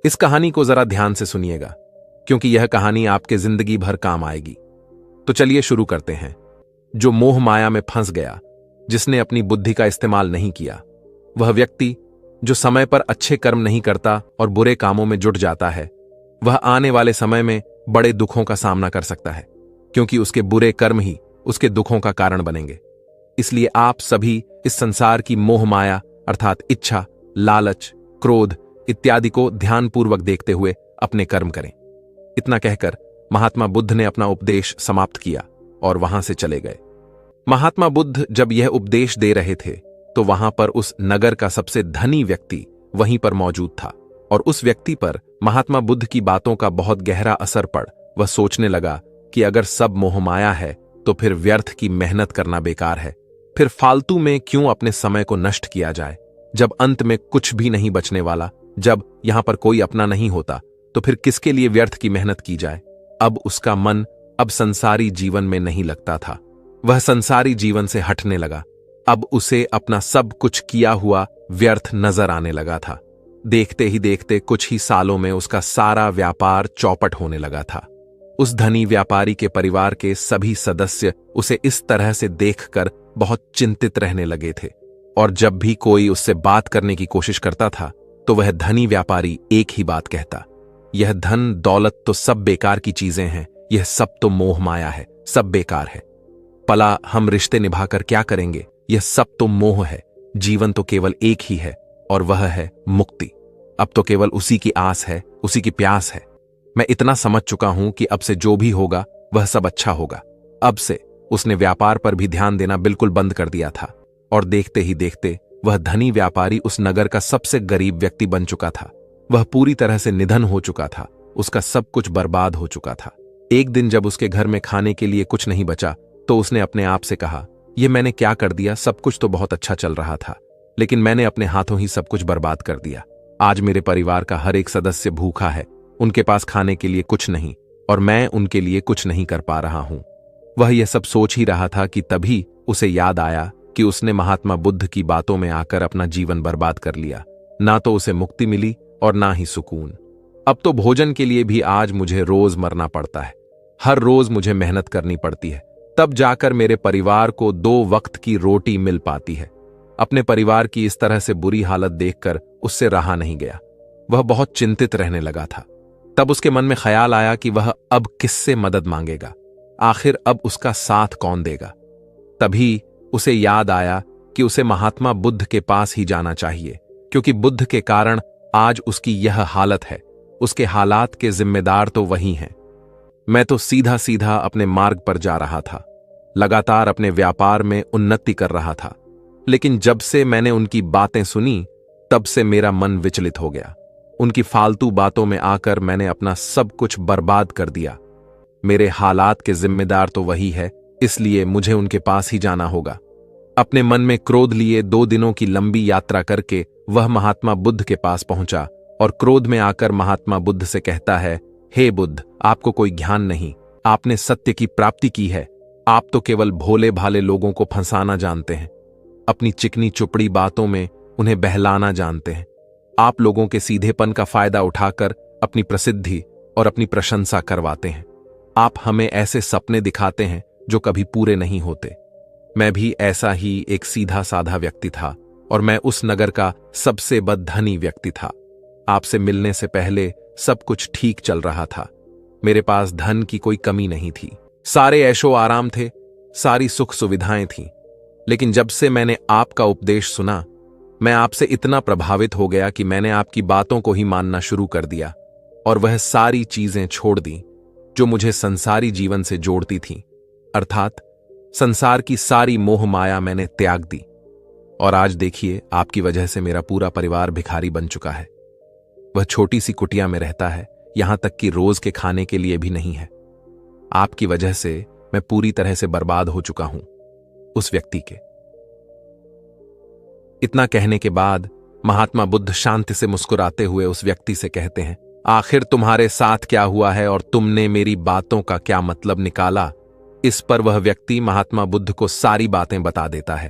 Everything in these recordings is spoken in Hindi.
इस कहानी को जरा ध्यान से सुनिएगा, क्योंकि यह कहानी आपके जिंदगी भर काम आएगी। तो चलिए शुरू करते हैं। जो मोह माया में फंस गया, जिसने अपनी बुद्धि का इस्तेमाल नहीं किया, वह व्यक्ति जो समय पर अच्छे कर्म नहीं करता और बुरे कामों में जुट जाता है, वह आने वाले समय में बड़े दुखों का सामना कर सकता है, क्योंकि उसके बुरे कर्म ही उसके दुखों का कारण बनेंगे। इसलिए आप सभी इस संसार की मोह माया अर्थात इच्छा, लालच, क्रोध इत्यादि को ध्यानपूर्वक देखते हुए अपने कर्म करें। इतना कहकर महात्मा बुद्ध ने अपना उपदेश समाप्त किया और वहां से चले गए। महात्मा बुद्ध जब यह उपदेश दे रहे थे तो वहां पर उस नगर का सबसे धनी व्यक्ति वहीं पर मौजूद था, और उस व्यक्ति पर महात्मा बुद्ध की बातों का बहुत गहरा असर पड़ वह सोचने लगा कि अगर सब मोह माया है तो फिर व्यर्थ की मेहनत करना बेकार है। फिर फालतू में क्यों अपने समय को नष्ट किया जाए, जब अंत में कुछ भी नहीं बचने वाला। जब यहां पर कोई अपना नहीं होता तो फिर किसके लिए व्यर्थ की मेहनत की जाए। अब उसका मन अब संसारी जीवन में नहीं लगता था, वह संसारी जीवन से हटने लगा। अब उसे अपना सब कुछ किया हुआ व्यर्थ नजर आने लगा था। देखते ही देखते कुछ ही सालों में उसका सारा व्यापार चौपट होने लगा था। उस धनी व्यापारी के परिवार के सभी सदस्य उसे इस तरह से देखकर बहुत चिंतित रहने लगे थे, और जब भी कोई उससे बात करने की कोशिश करता था तो वह धनी व्यापारी एक ही बात कहता, यह धन दौलत तो सब बेकार की चीजें हैं, यह सब तो मोह माया है, सब बेकार है। पला हम रिश्ते निभाकर क्या करेंगे, यह सब तो मोह है। जीवन तो केवल एक ही है और वह है मुक्ति। अब तो केवल उसी की आस है, उसी की प्यास है। मैं इतना समझ चुका हूं कि अब से जो भी होगा वह सब अच्छा होगा। अब से उसने व्यापार पर भी ध्यान देना बिल्कुल बंद कर दिया था, और देखते ही देखते वह धनी व्यापारी उस नगर का सबसे गरीब व्यक्ति बन चुका था। वह पूरी तरह से निधन हो चुका था, उसका सब कुछ बर्बाद हो चुका था। एक दिन जब उसके घर में खाने के लिए कुछ नहीं बचा तो उसने अपने आप से कहा, यह मैंने क्या कर दिया, सब कुछ तो बहुत अच्छा चल रहा था, लेकिन मैंने अपने हाथों ही सब कुछ बर्बाद कर दिया। आज मेरे परिवार का हर एक सदस्य भूखा है, उनके पास खाने के लिए कुछ नहीं, और मैं उनके लिए कुछ नहीं कर पा रहा हूं। वह यह सब सोच ही रहा था कि तभी उसे याद आया कि उसने महात्मा बुद्ध की बातों में आकर अपना जीवन बर्बाद कर लिया। ना तो उसे मुक्ति मिली और ना ही सुकून। अब तो भोजन के लिए भी आज मुझे रोज मरना पड़ता है, हर रोज मुझे मेहनत करनी पड़ती है, तब जाकर मेरे परिवार को 2 वक्त की रोटी मिल पाती है। अपने परिवार की इस तरह से बुरी हालत देखकर उससे रहा नहीं गया। वह बहुत चिंतित रहने लगा था। तब उसके मन में ख्याल आया कि वह अब किससे मदद मांगेगा, आखिर अब उसका साथ कौन देगा। तभी उसे याद आया कि उसे महात्मा बुद्ध के पास ही जाना चाहिए, क्योंकि बुद्ध के कारण आज उसकी यह हालत है। उसके हालात के जिम्मेदार तो वही हैं। मैं तो सीधा सीधा अपने मार्ग पर जा रहा था, लगातार अपने व्यापार में उन्नति कर रहा था, लेकिन जब से मैंने उनकी बातें सुनी तब से मेरा मन विचलित हो गया। उनकी फालतू बातों में आकर मैंने अपना सब कुछ बर्बाद कर दिया। मेरे हालात के जिम्मेदार तो वही है, इसलिए मुझे उनके पास ही जाना होगा। अपने मन में क्रोध लिए 2 दिनों की लंबी यात्रा करके वह महात्मा बुद्ध के पास पहुंचा, और क्रोध में आकर महात्मा बुद्ध से कहता है, हे बुद्ध, आपको कोई ज्ञान नहीं, आपने सत्य की प्राप्ति की है, आप तो केवल भोले भाले लोगों को फंसाना जानते हैं, अपनी चिकनी चुपड़ी बातों में उन्हें बहलाना जानते हैं। आप लोगों के सीधेपन का फायदा उठाकर अपनी प्रसिद्धि और अपनी प्रशंसा करवाते हैं। आप हमें ऐसे सपने दिखाते हैं जो कभी पूरे नहीं होते। मैं भी ऐसा ही एक सीधा साधा व्यक्ति था, और मैं उस नगर का सबसे धनी व्यक्ति था। आपसे मिलने से पहले सब कुछ ठीक चल रहा था। मेरे पास धन की कोई कमी नहीं थी, सारे ऐशो आराम थे, सारी सुख सुविधाएं थीं। लेकिन जब से मैंने आपका उपदेश सुना, मैं आपसे इतना प्रभावित हो गया कि मैंने आपकी बातों को ही मानना शुरू कर दिया, और वह सारी चीजें छोड़ दी जो मुझे संसारी जीवन से जोड़ती थीं। अर्थात संसार की सारी मोह माया मैंने त्याग दी, और आज देखिए आपकी वजह से मेरा पूरा परिवार भिखारी बन चुका है। वह छोटी सी कुटिया में रहता है, यहां तक कि रोज के खाने के लिए भी नहीं है। आपकी वजह से मैं पूरी तरह से बर्बाद हो चुका हूं। उस व्यक्ति के इतना कहने के बाद महात्मा बुद्ध शांति से मुस्कुराते हुए उस व्यक्ति से कहते हैं, आखिर तुम्हारे साथ क्या हुआ है और तुमने मेरी बातों का क्या मतलब निकाला। इस पर वह व्यक्ति महात्मा बुद्ध को सारी बातें बता देता है।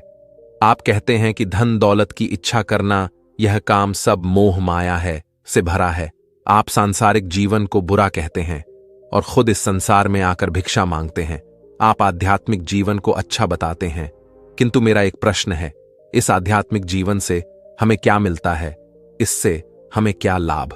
आप कहते हैं कि धन दौलत की इच्छा करना, यह काम सब मोह माया है से भरा है, आप सांसारिक जीवन को बुरा कहते हैं और खुद इस संसार में आकर भिक्षा मांगते हैं। आप आध्यात्मिक जीवन को अच्छा बताते हैं, किंतु मेरा एक प्रश्न है, इस आध्यात्मिक जीवन से हमें क्या मिलता है? इससे हमें क्या लाभ?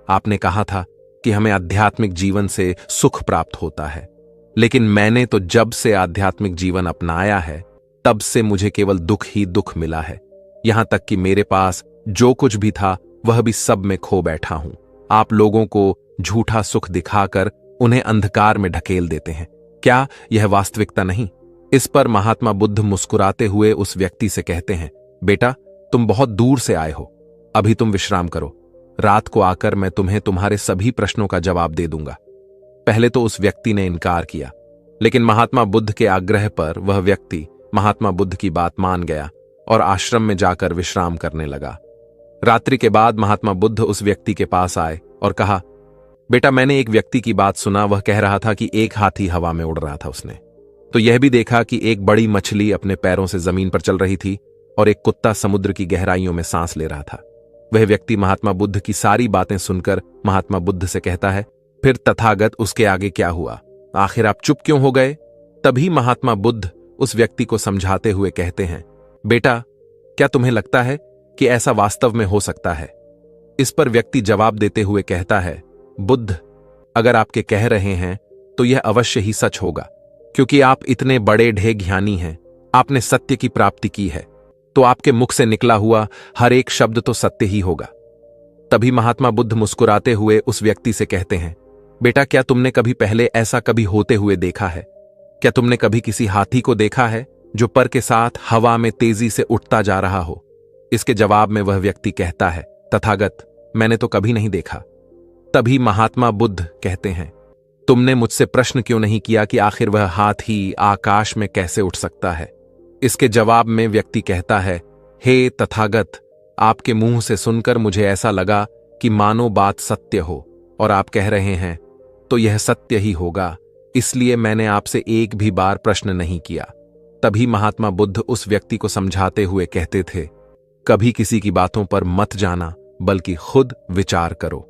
आपने कहा था कि हमें आध्यात्मिक जीवन से सुख प्राप्त होता है, लेकिन मैंने तो जब से आध्यात्मिक जीवन अपनाया है तब से मुझे केवल दुख ही दुख मिला है। यहां तक कि मेरे पास जो कुछ भी था वह भी सब में खो बैठा हूं। आप लोगों को झूठा सुख दिखाकर उन्हें अंधकार में ढकेल देते हैं। क्या यह वास्तविकता नहीं? इस पर महात्मा बुद्ध मुस्कुराते हुए उस व्यक्ति से कहते हैं, बेटा, तुम बहुत दूर से आए हो, अभी तुम विश्राम करो। रात को आकर मैं तुम्हें तुम्हारे सभी प्रश्नों का जवाब दे दूंगा। पहले तो उस व्यक्ति ने इनकार किया, लेकिन महात्मा बुद्ध के आग्रह पर वह व्यक्ति महात्मा बुद्ध की बात मान गया और आश्रम में जाकर विश्राम करने लगा। रात्रि के बाद महात्मा बुद्ध उस व्यक्ति के पास आए और कहा, बेटा, मैंने एक व्यक्ति की बात सुना। वह कह रहा था कि एक हाथी हवा में उड़ रहा था। उसने तो यह भी देखा कि एक बड़ी मछली अपने पैरों से जमीन पर चल रही थी और एक कुत्ता समुद्र की गहराइयों में सांस ले रहा था। वह व्यक्ति महात्मा बुद्ध की सारी बातें सुनकर महात्मा बुद्ध से कहता है, फिर तथागत उसके आगे क्या हुआ? आखिर आप चुप क्यों हो गए? तभी महात्मा बुद्ध उस व्यक्ति को समझाते हुए कहते हैं, बेटा, क्या तुम्हें लगता है कि ऐसा वास्तव में हो सकता है? इस पर व्यक्ति जवाब देते हुए कहता है, बुद्ध, अगर आपके कह रहे हैं तो यह अवश्य ही सच होगा, क्योंकि आप इतने बड़े ढे ज्ञानी हैं, आपने सत्य की प्राप्ति की है, तो आपके मुख से निकला हुआ हर एक शब्द तो सत्य ही होगा। तभी महात्मा बुद्ध मुस्कुराते हुए उस व्यक्ति से कहते हैं, बेटा, क्या तुमने कभी पहले ऐसा कभी होते हुए देखा है? क्या तुमने कभी किसी हाथी को देखा है जो पर के साथ हवा में तेजी से उठता जा रहा हो? इसके जवाब में वह व्यक्ति कहता है, तथागत, मैंने तो कभी नहीं देखा। तभी महात्मा बुद्ध कहते हैं, तुमने मुझसे प्रश्न क्यों नहीं किया कि आखिर वह हाथी आकाश में कैसे उठ सकता है? इसके जवाब में व्यक्ति कहता है, हे तथागत, आपके मुंह से सुनकर मुझे ऐसा लगा कि मानो बात सत्य हो और आप कह रहे हैं तो यह सत्य ही होगा, इसलिए मैंने आपसे एक भी बार प्रश्न नहीं किया। तभी महात्मा बुद्ध उस व्यक्ति को समझाते हुए कहते थे, कभी किसी की बातों पर मत जाना, बल्कि खुद विचार करो।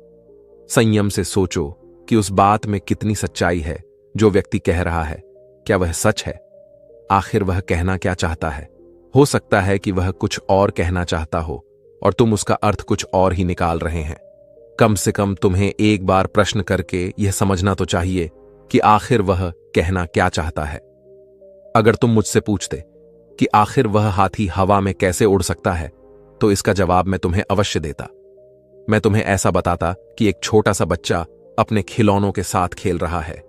संयम से सोचो कि उस बात में कितनी सच्चाई है जो व्यक्ति कह रहा है। क्या वह सच है? आखिर वह कहना क्या चाहता है? हो सकता है कि वह कुछ और कहना चाहता हो और तुम उसका अर्थ कुछ और ही निकाल रहे हैं। कम से कम तुम्हें एक बार प्रश्न करके यह समझना तो चाहिए कि आखिर वह कहना क्या चाहता है। अगर तुम मुझसे पूछते कि आखिर वह हाथी हवा में कैसे उड़ सकता है, तो इसका जवाब मैं तुम्हें अवश्य देता। मैं तुम्हें ऐसा बताता कि एक छोटा सा बच्चा अपने खिलौनों के साथ खेल रहा है।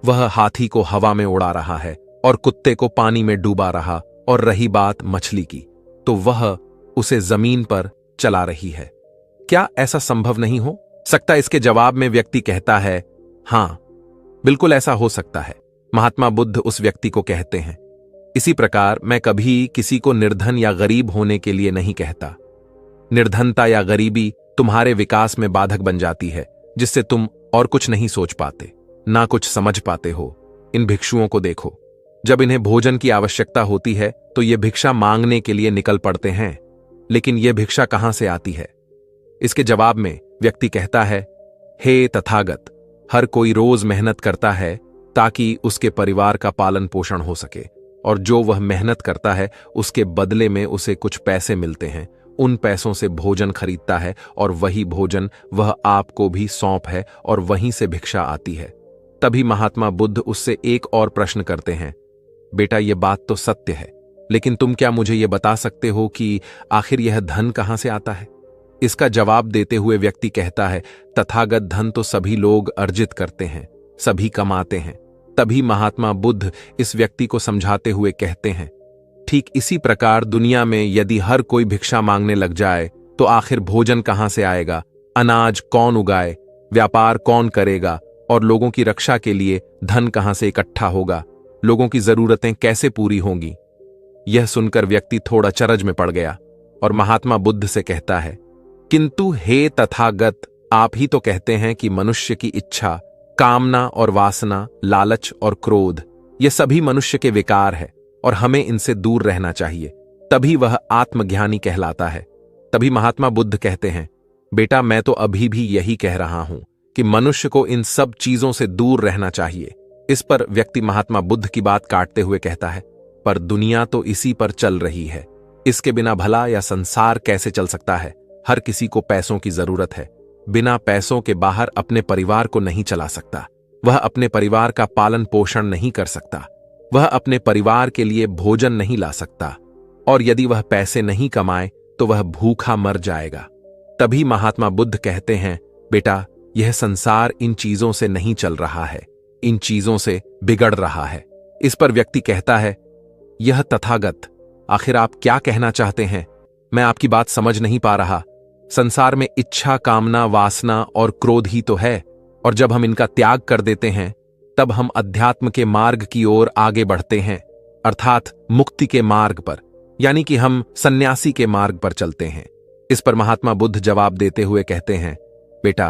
वह हाथी को हवा में उड़ा रहा है और कुत्ते को पानी में डूबा रहा, और रही बात मछली की, तो वह उसे जमीन पर चला रही है। क्या ऐसा संभव नहीं हो सकता? इसके जवाब में व्यक्ति कहता है, हां, बिल्कुल ऐसा हो सकता है। महात्मा बुद्ध उस व्यक्ति को कहते हैं, इसी प्रकार मैं कभी किसी को निर्धन या गरीब होने के लिए नहीं कहता। निर्धनता या गरीबी तुम्हारे विकास में बाधक बन जाती है, जिससे तुम और कुछ नहीं सोच पाते, ना कुछ समझ पाते हो। इन भिक्षुओं को देखो, जब इन्हें भोजन की आवश्यकता होती है तो ये भिक्षा मांगने के लिए निकल पड़ते हैं, लेकिन यह भिक्षा कहां से आती है? इसके जवाब में व्यक्ति कहता है, हे तथागत, हर कोई रोज मेहनत करता है ताकि उसके परिवार का पालन पोषण हो सके, और जो वह मेहनत करता है उसके बदले में उसे कुछ पैसे मिलते हैं। उन पैसों से भोजन खरीदता है और वही भोजन वह आपको भी सौंप है और वहीं से भिक्षा आती है। तभी महात्मा बुद्ध उससे एक और प्रश्न करते हैं, बेटा, यह बात तो सत्य है, लेकिन तुम क्या मुझे यह बता सकते हो कि आखिर यह धन कहां से आता है? इसका जवाब देते हुए व्यक्ति कहता है, तथागत, धन तो सभी लोग अर्जित करते हैं, सभी कमाते हैं। तभी महात्मा बुद्ध इस व्यक्ति को समझाते हुए कहते हैं, ठीक इसी प्रकार दुनिया में यदि हर कोई भिक्षा मांगने लग जाए तो आखिर भोजन कहां से आएगा? अनाज कौन उगाए? व्यापार कौन करेगा? और लोगों की रक्षा के लिए धन कहां से इकट्ठा होगा? लोगों की जरूरतें कैसे पूरी होंगी? यह सुनकर व्यक्ति थोड़ा चरज में पड़ गया और महात्मा बुद्ध से कहता है, किंतु हे तथागत, आप ही तो कहते हैं कि मनुष्य की इच्छा, कामना और वासना, लालच और क्रोध, ये सभी मनुष्य के विकार है और हमें इनसे दूर रहना चाहिए, तभी वह आत्मज्ञानी कहलाता है। तभी महात्मा बुद्ध कहते हैं, बेटा, मैं तो अभी भी यही कह रहा हूं कि मनुष्य को इन सब चीजों से दूर रहना चाहिए। इस पर व्यक्ति महात्मा बुद्ध की बात काटते हुए कहता है, पर दुनिया तो इसी पर चल रही है। इसके बिना भला या संसार कैसे चल सकता है? हर किसी को पैसों की जरूरत है। बिना पैसों के बाहर अपने परिवार को नहीं चला सकता। वह अपने परिवार का पालन पोषण नहीं कर सकता। वह अपने परिवार के लिए भोजन नहीं ला सकता। और यदि वह पैसे नहीं कमाए तो वह भूखा मर जाएगा। तभी महात्मा बुद्ध कहते हैं, बेटा, यह संसार इन चीजों से नहीं चल रहा है, इन चीजों से बिगड़ रहा है। इस पर व्यक्ति कहता है, यह तथागत, आखिर आप क्या कहना चाहते हैं? मैं आपकी बात समझ नहीं पा रहा। संसार में इच्छा, कामना, वासना और क्रोध ही तो है, और जब हम इनका त्याग कर देते हैं तब हम अध्यात्म के मार्ग की ओर आगे बढ़ते हैं, अर्थात मुक्ति के मार्ग पर, यानी कि हम सन्यासी के मार्ग पर चलते हैं। इस पर महात्मा बुद्ध जवाब देते हुए कहते हैं, बेटा,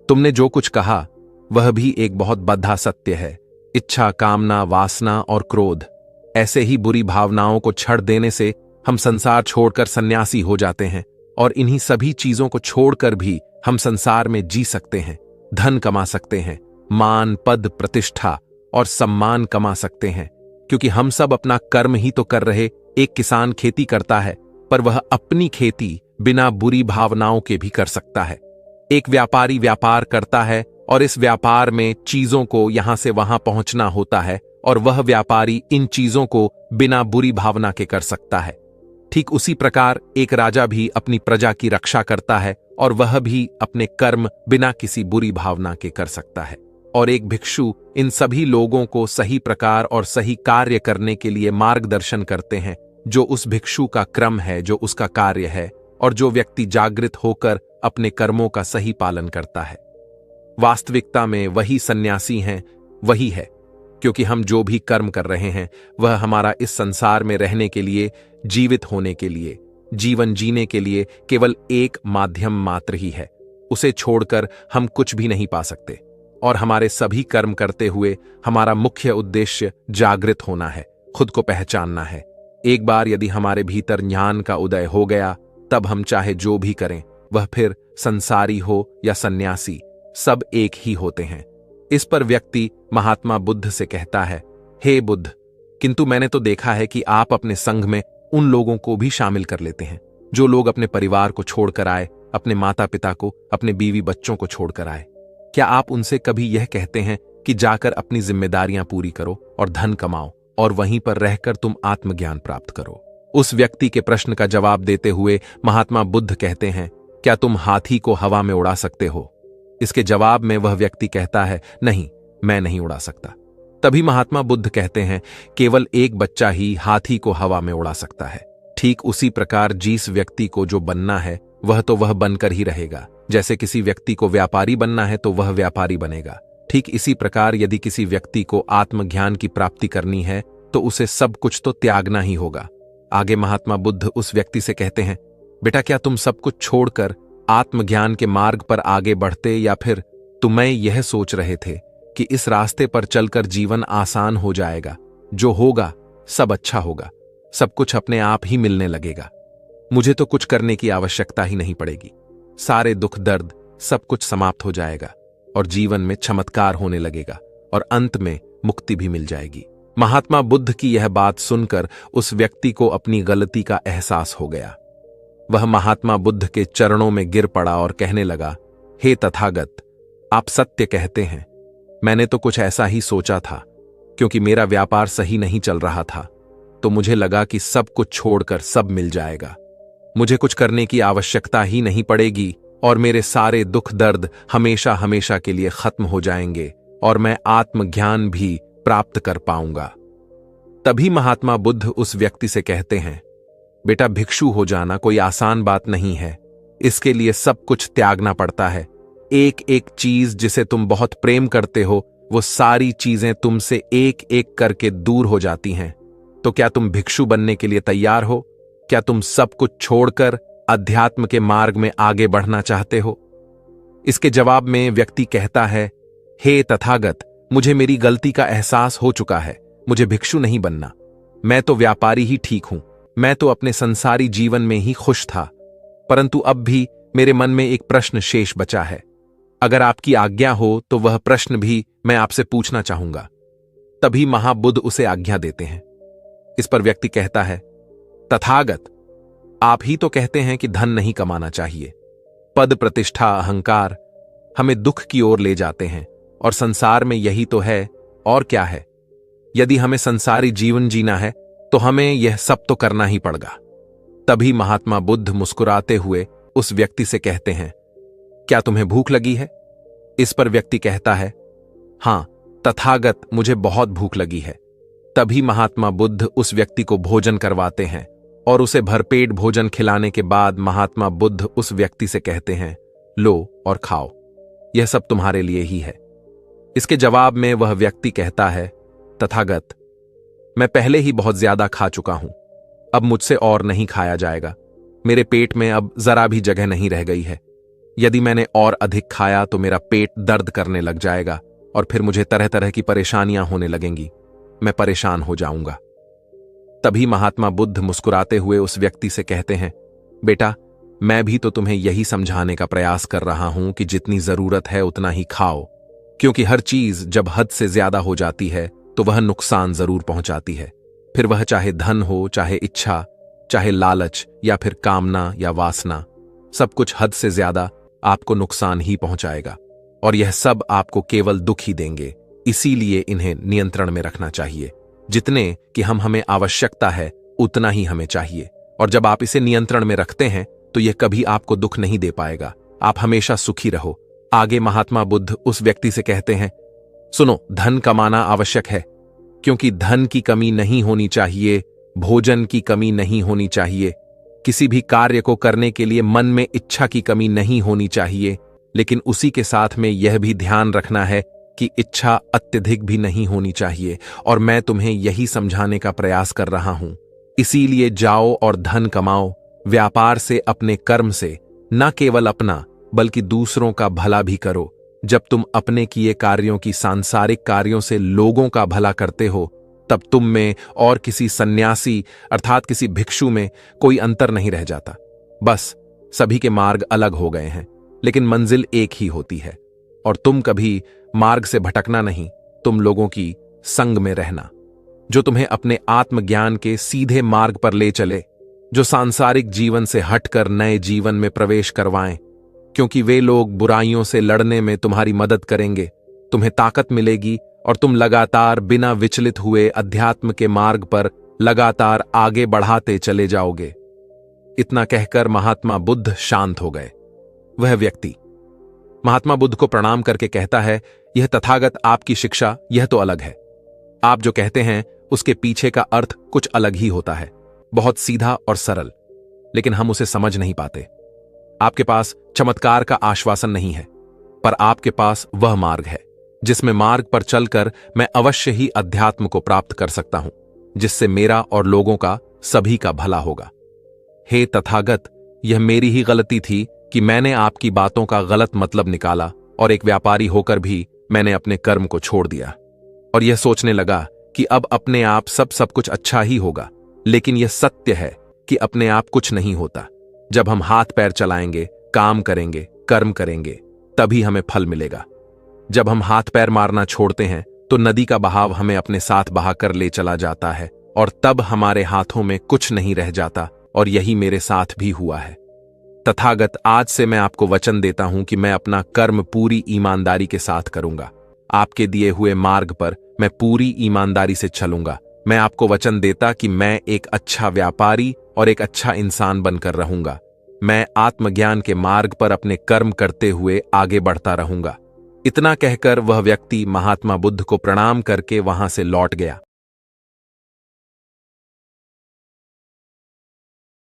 तुमने जो कुछ कहा वह भी एक बहुत बद्धा सत्य है। इच्छा, कामना, वासना और क्रोध, ऐसे ही बुरी भावनाओं को छड़ देने से हम संसार छोड़कर सन्यासी हो जाते हैं, और इन्हीं सभी चीजों को छोड़कर भी हम संसार में जी सकते हैं, धन कमा सकते हैं, मान, पद, प्रतिष्ठा और सम्मान कमा सकते हैं, क्योंकि हम सब अपना कर्म ही तो कर रहे। एक किसान खेती करता है, पर वह अपनी खेती बिना बुरी भावनाओं के भी कर सकता है। एक व्यापारी व्यापार करता है, और इस व्यापार में चीजों को यहां से वहां पहुंचना होता है, और वह व्यापारी इन चीजों को बिना बुरी भावना के कर सकता है। ठीक उसी प्रकार एक राजा भी अपनी प्रजा की रक्षा करता है, और वह भी अपने कर्म बिना किसी बुरी भावना के कर सकता है। और एक भिक्षु इन सभी लोगों को सही प्रकार और सही कार्य करने के लिए मार्गदर्शन करते हैं, जो उस भिक्षु का क्रम है, जो उसका कार्य है, और जो व्यक्ति जागृत होकर अपने कर्मों का सही पालन करता है। वास्तविकता में वही सन्यासी हैं, वही है, क्योंकि हम जो भी कर्म कर रहे हैं वह हमारा इस संसार में रहने के लिए, जीवित होने के लिए, जीवन जीने के लिए केवल एक माध्यम मात्र ही है। उसे छोड़कर हम कुछ भी नहीं पा सकते, और हमारे सभी कर्म करते हुए हमारा मुख्य उद्देश्य जागृत होना है, खुद को पहचानना है। एक बार यदि हमारे भीतर ज्ञान का उदय हो गया, तब हम चाहे जो भी करें, वह फिर संसारी हो या सन्यासी, सब एक ही होते हैं। इस पर व्यक्ति महात्मा बुद्ध से कहता है, हे बुद्ध, किंतु मैंने तो देखा है कि आप अपने संघ में उन लोगों को भी शामिल कर लेते हैं जो लोग अपने परिवार को छोड़कर आए, अपने माता पिता को, अपने बीवी बच्चों को छोड़कर आए। क्या आप उनसे कभी यह कहते हैं कि जाकर अपनी जिम्मेदारियां पूरी करो और धन कमाओ, और वहीं पर रहकर तुम आत्मज्ञान प्राप्त करो? उस व्यक्ति के प्रश्न का जवाब देते हुए महात्मा बुद्ध कहते हैं, क्या तुम हाथी को हवा में उड़ा सकते हो? इसके जवाब में वह व्यक्ति कहता है, नहीं, मैं नहीं उड़ा सकता। तभी महात्मा बुद्ध कहते हैं, केवल एक बच्चा ही हाथी को हवा में उड़ा सकता है। ठीक उसी प्रकार जिस व्यक्ति को जो बनना है वह तो वह बनकर ही रहेगा। जैसे किसी व्यक्ति को व्यापारी बनना है तो वह व्यापारी बनेगा। ठीक इसी प्रकार यदि किसी व्यक्ति को आत्मज्ञान की प्राप्ति करनी है तो उसे सब कुछ तो त्यागना ही होगा। आगे महात्मा बुद्ध उस व्यक्ति से कहते हैं, बेटा, क्या तुम सब कुछ छोड़कर आत्मज्ञान के मार्ग पर आगे बढ़ते, या फिर तुम्हें यह सोच रहे थे कि इस रास्ते पर चलकर जीवन आसान हो जाएगा, जो होगा सब अच्छा होगा, सब कुछ अपने आप ही मिलने लगेगा, मुझे तो कुछ करने की आवश्यकता ही नहीं पड़ेगी, सारे दुख दर्द सब कुछ समाप्त हो जाएगा और जीवन में चमत्कार होने लगेगा और अंत में मुक्ति भी मिल जाएगी। महात्मा बुद्ध की यह बात सुनकर उस व्यक्ति को अपनी गलती का एहसास हो गया। वह महात्मा बुद्ध के चरणों में गिर पड़ा और कहने लगा, हे तथागत, आप सत्य कहते हैं। मैंने तो कुछ ऐसा ही सोचा था, क्योंकि मेरा व्यापार सही नहीं चल रहा था, तो मुझे लगा कि सब कुछ छोड़कर सब मिल जाएगा, मुझे कुछ करने की आवश्यकता ही नहीं पड़ेगी और मेरे सारे दुख दर्द हमेशा हमेशा के लिए खत्म हो जाएंगे और मैं आत्मज्ञान भी प्राप्त कर पाऊंगा। तभी महात्मा बुद्ध उस व्यक्ति से कहते हैं, बेटा, भिक्षु हो जाना कोई आसान बात नहीं है, इसके लिए सब कुछ त्यागना पड़ता है। एक एक चीज जिसे तुम बहुत प्रेम करते हो, वो सारी चीजें तुमसे एक एक करके दूर हो जाती हैं। तो क्या तुम भिक्षु बनने के लिए तैयार हो? क्या तुम सब कुछ छोड़कर अध्यात्म के मार्ग में आगे बढ़ना चाहते हो? इसके जवाब में व्यक्ति कहता है, हे तथागत, मुझे मेरी गलती का एहसास हो चुका है, मुझे भिक्षु नहीं बनना, मैं तो व्यापारी ही ठीक हूं, मैं तो अपने संसारी जीवन में ही खुश था, परंतु अब भी मेरे मन में एक प्रश्न शेष बचा है। अगर आपकी आज्ञा हो तो वह प्रश्न भी मैं आपसे पूछना चाहूंगा। तभी महाबुद्ध उसे आज्ञा देते हैं। इस पर व्यक्ति कहता है, तथागत, आप ही तो कहते हैं कि धन नहीं कमाना चाहिए। पद, प्रतिष्ठा, अहंकार हमें दुख की ओर ले जाते हैं और संसार में यही तो है, और क्या है। यदि हमें संसारी जीवन जीना है तो हमें यह सब तो करना ही पड़ेगा। तभी महात्मा बुद्ध मुस्कुराते हुए उस व्यक्ति से कहते हैं, क्या तुम्हें भूख लगी है? इस पर व्यक्ति कहता है, हां तथागत, मुझे बहुत भूख लगी है। तभी महात्मा बुद्ध उस व्यक्ति को भोजन करवाते हैं और उसे भरपेट भोजन खिलाने के बाद महात्मा बुद्ध उस व्यक्ति से कहते हैं, लो और खाओ, यह सब तुम्हारे लिए ही है। इसके जवाब में वह व्यक्ति कहता है, तथागत, मैं पहले ही बहुत ज्यादा खा चुका हूं, अब मुझसे और नहीं खाया जाएगा। मेरे पेट में अब जरा भी जगह नहीं रह गई है। यदि मैंने और अधिक खाया तो मेरा पेट दर्द करने लग जाएगा और फिर मुझे तरह तरह की परेशानियां होने लगेंगी। मैं परेशान हो जाऊंगा। तभी महात्मा बुद्ध मुस्कुराते हुए उस व्यक्ति से कहते हैं, बेटा, मैं भी तो तुम्हें यही समझाने का प्रयास कर रहा हूं कि जितनी जरूरत है उतना ही खाओ, क्योंकि हर चीज जब हद से ज्यादा हो जाती है तो वह नुकसान जरूर पहुंचाती है। फिर वह चाहे धन हो, चाहे इच्छा, चाहे लालच या फिर कामना या वासना, सब कुछ हद से ज्यादा आपको नुकसान ही पहुंचाएगा और यह सब आपको केवल दुख ही देंगे। इसीलिए इन्हें नियंत्रण में रखना चाहिए। जितने कि हमें आवश्यकता है उतना ही हमें चाहिए, और जब आप इसे नियंत्रण में रखते हैं तो यह कभी आपको दुख नहीं दे पाएगा। आप हमेशा सुखी रहो। आगे महात्मा बुद्ध उस व्यक्ति से कहते हैं, सुनो, धन कमाना आवश्यक है, क्योंकि धन की कमी नहीं होनी चाहिए, भोजन की कमी नहीं होनी चाहिए, किसी भी कार्य को करने के लिए मन में इच्छा की कमी नहीं होनी चाहिए, लेकिन उसी के साथ में यह भी ध्यान रखना है कि इच्छा अत्यधिक भी नहीं होनी चाहिए। और मैं तुम्हें यही समझाने का प्रयास कर रहा हूं। इसीलिए जाओ और धन कमाओ, व्यापार से, अपने कर्म से, न केवल अपना बल्कि दूसरों का भला भी करो। जब तुम अपने किए कार्यों की सांसारिक कार्यों से लोगों का भला करते हो, तब तुम में और किसी सन्यासी अर्थात किसी भिक्षु में कोई अंतर नहीं रह जाता। बस सभी के मार्ग अलग हो गए हैं, लेकिन मंजिल एक ही होती है। और तुम कभी मार्ग से भटकना नहीं, तुम लोगों की संग में रहना, जो तुम्हें अपने आत्मज्ञान के सीधे मार्ग पर ले चले, जो सांसारिक जीवन से हटकर नए जीवन में प्रवेश करवाएं, क्योंकि वे लोग बुराइयों से लड़ने में तुम्हारी मदद करेंगे। तुम्हें ताकत मिलेगी और तुम लगातार बिना विचलित हुए अध्यात्म के मार्ग पर लगातार आगे बढ़ाते चले जाओगे। इतना कहकर महात्मा बुद्ध शांत हो गए। वह व्यक्ति महात्मा बुद्ध को प्रणाम करके कहता है, यह तथागत आपकी शिक्षा यह तो अलग है। आप जो कहते हैं उसके पीछे का अर्थ कुछ अलग ही होता है, बहुत सीधा और सरल, लेकिन हम उसे समझ नहीं पाते। आपके पास चमत्कार का आश्वासन नहीं है, पर आपके पास वह मार्ग है जिसमें मार्ग पर चलकर मैं अवश्य ही अध्यात्म को प्राप्त कर सकता हूं, जिससे मेरा और लोगों का, सभी का भला होगा। हे तथागत, यह मेरी ही गलती थी कि मैंने आपकी बातों का गलत मतलब निकाला और एक व्यापारी होकर भी मैंने अपने कर्म को छोड़ दिया और यह सोचने लगा कि अब अपने आप सब कुछ अच्छा ही होगा। लेकिन यह सत्य है कि अपने आप कुछ नहीं होता। जब हम हाथ पैर चलाएंगे, काम करेंगे, कर्म करेंगे, तभी हमें फल मिलेगा। जब हम हाथ पैर मारना छोड़ते हैं तो नदी का बहाव हमें अपने साथ बहाकर ले चला जाता है और तब हमारे हाथों में कुछ नहीं रह जाता, और यही मेरे साथ भी हुआ है। तथागत, आज से मैं आपको वचन देता हूं कि मैं अपना कर्म पूरी ईमानदारी के साथ करूंगा। आपके दिए हुए मार्ग पर मैं पूरी ईमानदारी से चलूंगा। मैं आपको वचन देता कि मैं एक अच्छा व्यापारी और एक अच्छा इंसान बनकर रहूंगा। मैं आत्मज्ञान के मार्ग पर अपने कर्म करते हुए आगे बढ़ता रहूंगा। इतना कहकर वह व्यक्ति महात्मा बुद्ध को प्रणाम करके वहां से लौट गया।